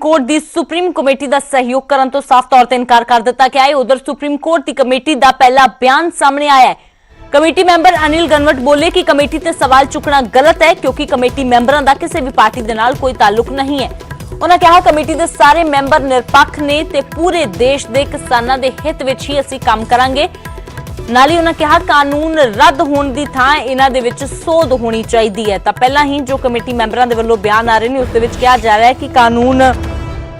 Court की supreme committee का सहयोग करने तो साफ तौर पर इनकार कर दिता गया है। उधर सुप्रीम कोर्ट की कमेटी का पहला बयान सामने आया है। कमेटी मैंबर अनिल गनवट बोले कि कमेटी ते सवाल चुकना गलत है क्योंकि कमेटी मैंबरों का किसी भी पार्टी के नाल कोई ताल्लुक नहीं है। उन्होंने कहा कमेटी के सारे मैंबर निरपक्ष ने ते पूरे देश के किसानों के हित में ही असीं काम करांगे। नाल ही उन्होंने कहा कानून रद्द होने की थां इन्हां दे विच सोध होनी चाहिए है। तो पहला ही जो कमेटी मैंबरों के वल्लों बयान आ रहे हैं उसदे विच कहा जा रहा है कि कानून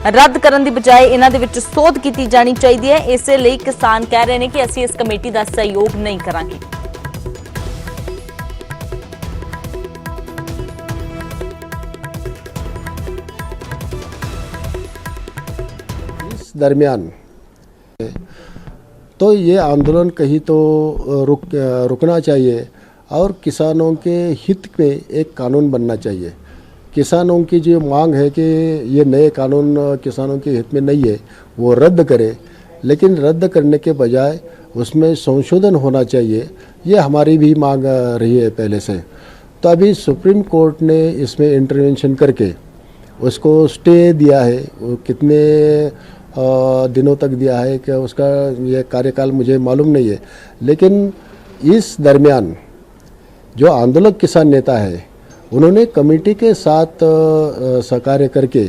रद्द करने की बजाय इन्हां दे विच सोध की जानी चाहिए है। इस लई किसान कह रहे हैं कि असीं इस कमेटी का सहयोग नहीं करांगे। इस दरमियान तो ये आंदोलन कहीं तो रुकना चाहिए और किसानों के हित में एक कानून बनना चाहिए। किसानों की जो मांग है कि ये नए कानून किसानों के हित में नहीं है वो रद्द करे, लेकिन रद्द करने के बजाय उसमें संशोधन होना चाहिए, ये हमारी भी मांग रही है पहले से। तो अभी सुप्रीम कोर्ट ने इसमें इंटरवेंशन करके उसको स्टे दिया है। वो कितने दिनों तक दिया है कि उसका ये कार्यकाल मुझे मालूम नहीं है, लेकिन इस दरमियान जो आंदोलक किसान नेता है उन्होंने कमेटी के साथ सहकार्य करके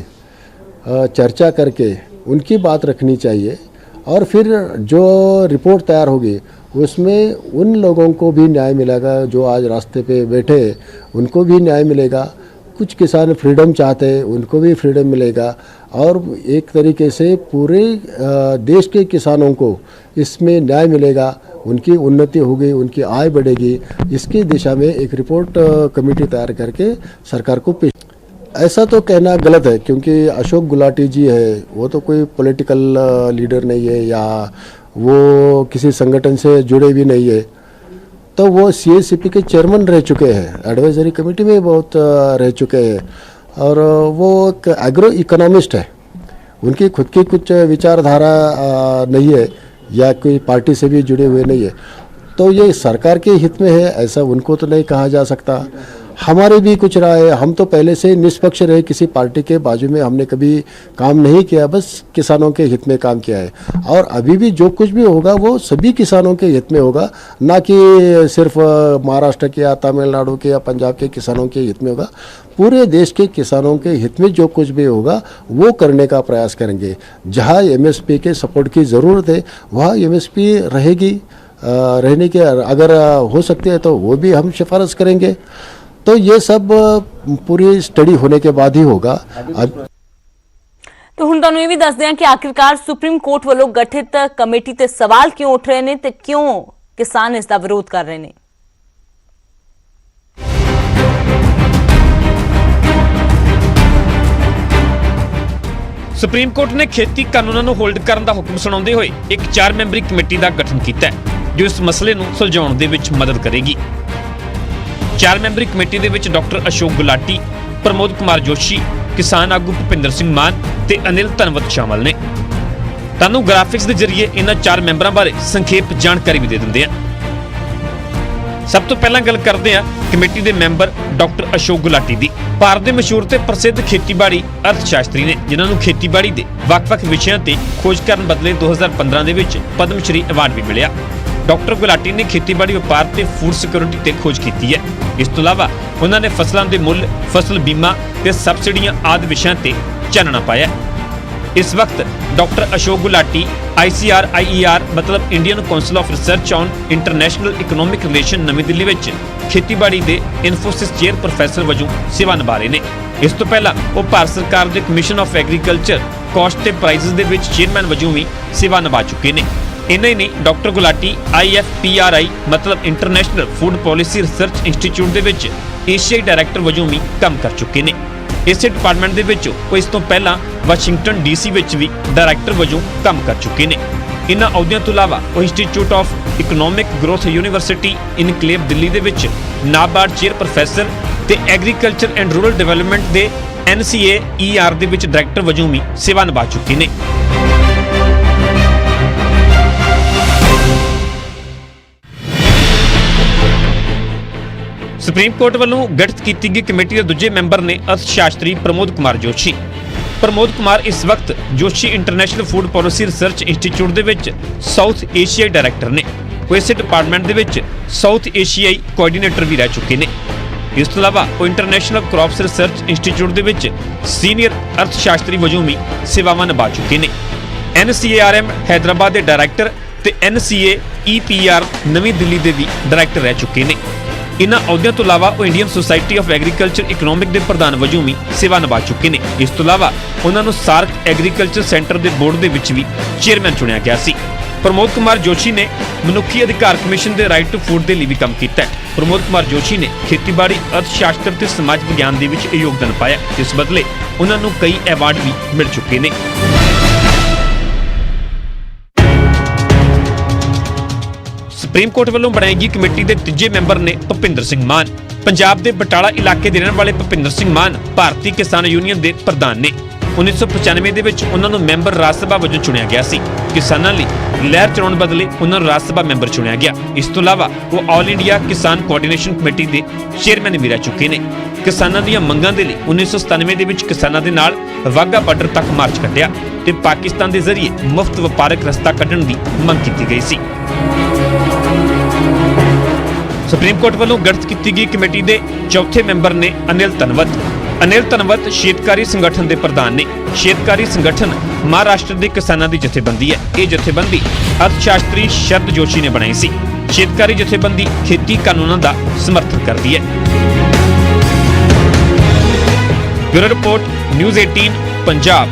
चर्चा करके उनकी बात रखनी चाहिए और फिर जो रिपोर्ट तैयार होगी उसमें उन लोगों को भी न्याय मिलेगा जो आज रास्ते पे बैठे हैं, उनको भी न्याय मिलेगा। कुछ किसान फ्रीडम चाहते हैं उनको भी फ्रीडम मिलेगा और एक तरीके से पूरे देश के किसानों को इसमें न्याय मिलेगा, उनकी उन्नति होगी, उनकी आय बढ़ेगी। इसकी दिशा में एक रिपोर्ट कमेटी तैयार करके सरकार को पेश। ऐसा तो कहना गलत है क्योंकि अशोक गुलाटी जी है वो तो कोई पॉलिटिकल लीडर नहीं है या वो किसी संगठन से जुड़े भी नहीं है। तो वो सीएसीपी के चेयरमैन रह चुके हैं, एडवाइजरी कमेटी में बहुत रह चुके हैं और वो एक एग्रो इकोनॉमिस्ट है। उनकी खुद की कुछ विचारधारा नहीं है या कोई पार्टी से भी जुड़े हुए नहीं है। तो ये सरकार के हित में है ऐसा उनको तो नहीं कहा जा सकता। हमारे भी कुछ राय है, हम तो पहले से निष्पक्ष रहे, किसी पार्टी के बाजू में हमने कभी काम नहीं किया, बस किसानों के हित में काम किया है और अभी भी जो कुछ भी होगा वो सभी किसानों के हित में होगा, ना कि सिर्फ महाराष्ट्र के या तमिलनाडु के या पंजाब के किसानों के हित में होगा। पूरे देश के किसानों के हित में जो कुछ भी होगा वो करने का प्रयास करेंगे। जहाँ एमएसपी के सपोर्ट की ज़रूरत है वहाँ एमएसपी रहेगी, रहने के अगर हो सकते हैं तो वो भी हम सिफारिश करेंगे। तो ये सब पूरी स्टडी होने के बाद ही होगा। तो हुण तुहानूं ये भी दस दें कि आखिरकार सुप्रीम कोर्ट वालों गठित कमेटी ते सवाल क्यों उठ रहे हैं ते क्यों किसान इसका विरोध कर रहे हैं। सुप्रीम कोर्ट ने खेती कानूनों को होल्ड करने का हुक्म सुनाते हुए एक 4 मैंबरी कमेटी का गठन किया जो इस मसले को सुलझाउण दे विच मदद करेगी। 4 मैंबरी कमेटी दे विच डॉक्टर अशोक गुलाटी, प्रमोद कुमार जोशी, किसान आगू भुपिंदर सिंह मान ते अनिल धनवत शामिल ने। तानू ग्राफिक्स के जरिए इन्हां 4 मैंबरों बारे संखेप जानकारी भी दे दिंदे हैं। सब तो पहला गल करते हैं कमेटी के मैंबर डॉक्टर अशोक गुलाटी दी। भारत के मशहूर ते प्रसिद्ध खेतीबाड़ी अर्थशास्त्री ने जिन्होंने खेतीबाड़ी के ਵੱਖ-ਵੱਖ विषयों ते खोज करन बदले 2015 दे विच पद्मश्री अवार्ड भी मिलिया। डॉक्टर गुलाटी ने खेतीबाड़ी व्यापार ते फूड सिक्योरिटी ते खोज की है। इस तो इलावा उन्होंने फसलों के मुल, फसल बीमा ते सबसिडियां आदि विषयों ते चानना पाया। इस वक्त डॉक्टर अशोक गुलाटी ICRIER मतलब Indian council of research on international economic relation Navi Delhi में खेतीबाड़ी के इन्फोसिस चेयर प्रोफैसर वजों सेवा निभा रहे हैं। इस तो पहला वो भारत सरकार के कमीशन ऑफ एग्रीकल्चर कॉस्ट ते प्राइजेस दे विच चेयरमैन वजों भी सेवा निभा चुके हैं। इन्ना ही नहीं डॉक्टर गुलाटी IFPRI मतलब international food policy research institute के विच एशियाई डायरैक्टर वजों भी काम कर चुके हैं। इस डिपार्टमेंट के विच वो इस तो पहला वाशिंगटन DC विच भी डायरैक्टर वजों काम कर चुके हैं। इन्हां अहुदियां तो इलावा वो institute of economic growth university enclave Delhi दे विच नाबार्ड चेयर प्रोफैसर ते एग्रीकल्चर एंड रूरल डेवलपमेंट दे NCAER दे विच डायरैक्टर वजों भी सेवा निभा चुके हैं। सुप्रीम कोर्ट वालों गठित की गई कमेटी के दूजे मैंबर ने अर्थशास्त्री प्रमोद कुमार जोशी। ਪ੍ਰਮੋਦ ਕੁਮਾਰ ਇਸ ਵਕਤ Joshi international food policy research institute ਦੇ ਵਿੱਚ ਸਾਊਥ ਏਸ਼ੀਆਈ ਡਾਇਰੈਕਟਰ ਨੇ। ਉਹ ਇਸੇ ਡਿਪਾਰਟਮੈਂਟ ਦੇ ਵਿੱਚ ਸਾਊਥ ਏਸ਼ੀਆਈ ਕੋਆਰਡੀਨੇਟਰ ਵੀ ਰਹਿ ਚੁੱਕੇ ਨੇ। ਇਸ ਤੋਂ ਇਲਾਵਾ ਉਹ ਇੰਟਰਨੈਸ਼ਨਲ ਕ੍ਰੌਪਸ ਰਿਸਰਚ ਇੰਸਟੀਚਿਊਟ ਦੇ ਵਿੱਚ ਸੀਨੀਅਰ ਅਰਥ ਸ਼ਾਸਤਰੀ ਵਜੋਂ ਵੀ ਸੇਵਾਵਾਂ ਨਿਭਾ ਚੁੱਕੇ ਨੇ। NCARM ਹੈਦਰਾਬਾਦ ਦੇ ਡਾਇਰੈਕਟਰ ਤੇ NCA EPR ਨਵੀਂ ਦਿੱਲੀ ਦੇ ਵੀ ਡਾਇਰੈਕਟਰ ਰਹਿ ਚੁੱਕੇ ਨੇ। ਇਨ੍ਹਾਂ ਅਹੁਦਿਆਂ ਤੋਂ ਇਲਾਵਾ ਉਹ Indian society of agriculture economic ਦੇ ਪ੍ਰਧਾਨ ਵਜੋਂ ਵੀ ਸੇਵਾ ਨਿਭਾ ਚੁੱਕੇ ਨੇ। ਇਸ ਤੋਂ ਇਲਾਵਾ ਉਹਨਾਂ ਨੂੰ ਸਾਰਕ ਐਗਰੀਕਲਚਰ ਸੈਂਟਰ ਦੇ ਬੋਰਡ ਦੇ ਵਿੱਚ ਵੀ ਚੇਅਰਮੈਨ ਚੁਣਿਆ ਗਿਆ ਸੀ। ਪ੍ਰਮੋਦ ਕੁਮਾਰ ਜੋਸ਼ੀ ਨੇ ਮਨੁੱਖੀ ਅਧਿਕਾਰ ਕਮਿਸ਼ਨ ਦੇ ਰਾਈਟ ਟੂ ਫੂਡ ਦੇ ਲਈ ਵੀ ਕੰਮ ਕੀਤਾ ਹੈ। ਪ੍ਰਮੋਦ ਕੁਮਾਰ ਜੋਸ਼ੀ ਨੇ ਖੇਤੀਬਾੜੀ, ਅਰਥ ਸ਼ਾਸਤਰ ਤੇ ਸਮਾਜ ਵਿਗਿਆਨ ਦੇ ਵਿੱਚ ਯੋਗਦਾਨ ਪਾਇਆ। ਇਸ ਬਦਲੇ ਉਹਨਾਂ ਨੂੰ ਕਈ ਐਵਾਰਡ ਵੀ ਮਿਲ ਚੁੱਕੇ ਨੇ। ਸੁਪਰੀਮ ਕੋਰਟ ਵੱਲੋਂ ਬਣਾਈ ਗਈ ਕਮੇਟੀ ਦੇ ਤੀਜੇ ਮੈਂਬਰ ਨੇ ਭੁਪਿੰਦਰ ਸਿੰਘ ਮਾਨ। ਪੰਜਾਬ ਦੇ ਬਟਾਲਾ ਇਲਾਕੇ ਦੇ ਰਹਿਣ ਵਾਲੇ ਭੁਪਿੰਦਰ ਸਿੰਘ ਮਾਨ ਭਾਰਤੀ ਕਿਸਾਨ ਯੂਨੀਅਨ ਦੇ ਪ੍ਰਧਾਨ ਨੇ। 1995 ਦੇ ਵਿੱਚ ਉਹਨਾਂ ਨੂੰ ਮੈਂਬਰ ਰਾਜ ਸਭਾ ਵਜੋਂ ਚੁਣਿਆ ਗਿਆ ਸੀ। ਕਿਸਾਨਾਂ ਲਈ ਲਹਿਰ ਚਲਾਉਣ ਬਦਲੇ ਉਹਨਾਂ ਨੂੰ ਰਾਜ ਸਭਾ ਮੈਂਬਰ ਚੁਣਿਆ ਗਿਆ। ਇਸ ਤੋਂ ਇਲਾਵਾ ਉਹ ਆਲ ਇੰਡੀਆ ਕਿਸਾਨ ਕੋਆਰਡੀਨੇਸ਼ਨ ਕਮੇਟੀ ਦੇ ਚੇਅਰਮੈਨ ਵੀ ਰਹਿ ਚੁੱਕੇ ਨੇ। ਕਿਸਾਨਾਂ ਦੀਆਂ ਮੰਗਾਂ ਦੇ ਲਈ 1997 ਦੇ ਵਿੱਚ ਕਿਸਾਨਾਂ ਦੇ ਨਾਲ ਵਾਘਾ ਬਾਰਡਰ ਤੱਕ ਮਾਰਚ ਕੱਢਿਆ ਤੇ ਪਾਕਿਸਤਾਨ ਦੇ ਜ਼ਰੀਏ ਮੁਫਤ ਵਪਾਰਕ ਰਸਤਾ ਕੱਢਣ ਦੀ ਮੰਗ ਕੀਤੀ ਗਈ ਸੀ। ਸੁਪਰੀਮ ਕੋਰਟ ਵੱਲੋਂ ਗਠਿਤ ਕੀਤੀ ਗਈ ਕਮੇਟੀ ਦੇ ਚੌਥੇ ਮੈਂਬਰ ਨੇ ਅਨਿਲ ਧਨਵਤ। ਅਨਿਲ ਧਨਵਤ ਸ਼ੇਤਕਾਰੀ ਸੰਗਠਨ ਦੇ ਪ੍ਰਧਾਨ ਨੇ। ਸ਼ੇਤਕਾਰੀ ਸੰਗਠਨ ਮਹਾਰਾਸ਼ਟਰ ਦੇ ਕਿਸਾਨਾਂ ਦੀ ਜਥੇਬੰਦੀ ਹੈ। ਇਹ ਜਥੇਬੰਦੀ ਅਰਥ ਸ਼ਾਸਤਰੀ ਸ਼ਰਦ ਜੋਸ਼ੀ ਨੇ ਬਣਾਈ ਸੀ। ਸ਼ੇਤਕਾਰੀ ਜਥੇਬੰਦੀ ਖੇਤੀ ਕਾਨੂੰਨਾਂ ਦਾ ਸਮਰਥਨ ਕਰਦੀ ਹੈ। Bureau report, news 18 Punjab.